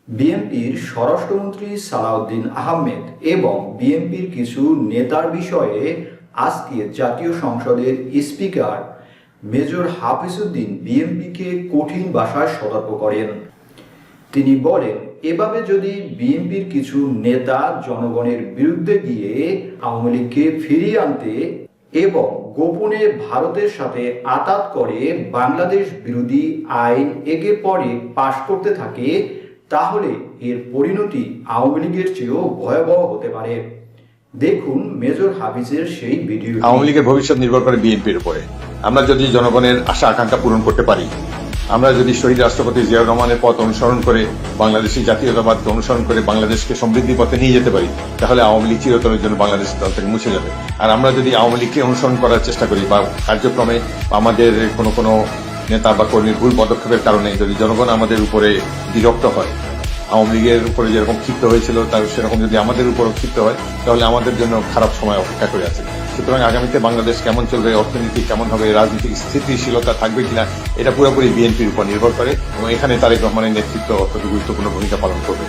বিএনপির স্বরাষ্ট্রমন্ত্রী সালাউদ্দিন আহমেদ এবং বিএনপির কিছু নেতার বিষয়ে আজকে জাতীয় সংসদের স্পিকার মেজর হাফিজউদ্দিন বিএনপিকে কঠিন ভাষায় সতর্ক করেন। তিনি বলেন, এভাবে যদি বিএনপির কিছু নেতা জনগণের বিরুদ্ধে গিয়ে আওয়ামী লীগকে ফিরিয়ে আনতে এবং গোপনে ভারতের সাথে আঁতাত করে বাংলাদেশ বিরোধী আইন একের পরে পাশ করতে থাকে, তাহলে এর পরিণতি আওয়ামী লীগের চেয়েও ভয়াবহ হতে পারে। দেখুন মেজর হাফিজের সেই ভিডিও। আওয়ামী লীগের ভবিষ্যৎ নির্ভর করে বিএনপির উপরে। আমরা যদি জনগণের আশা আকাঙ্ক্ষা পূরণ করতে পারি, আমরা যদি শহীদ রাষ্ট্রপতি জিয়াউর রহমানের পথ অনুসরণ করে বাংলাদেশি জাতীয়তাবাদকে অনুসরণ করে বাংলাদেশকে সমৃদ্ধির পথে নিয়ে যেতে পারি, তাহলে আওয়ামী লীগ চিরতরের জন্য বাংলাদেশের দল থেকে মুছে যাবে। আর আমরা যদি আওয়ামী লীগকে অনুসরণ করার চেষ্টা করি বা কার্যক্রমে আমাদের কোনো নেতা বা কর্মীর ভুল পদক্ষেপের কারণে যদি জনগণ আমাদের উপরে বিরক্ত হয়, আওয়ামী লীগের উপরে যেরকম ক্ষিপ্ত হয়েছিল তার সেরকম যদি আমাদের উপরও ক্ষিপ্ত হয়, তাহলে আমাদের জন্য খারাপ সময় অপেক্ষা করে আছে। সুতরাং আগামীতে বাংলাদেশ কেমন চলবে, অর্থনীতি কেমন হবে, রাজনৈতিক স্থিতিশীলতা থাকবে কিনা, এটা পুরোপুরি বিএনপির উপর নির্ভর করে এবং এখানে তারেক রহমানের নেতৃত্ব অত্যন্ত গুরুত্বপূর্ণ ভূমিকা পালন করবে।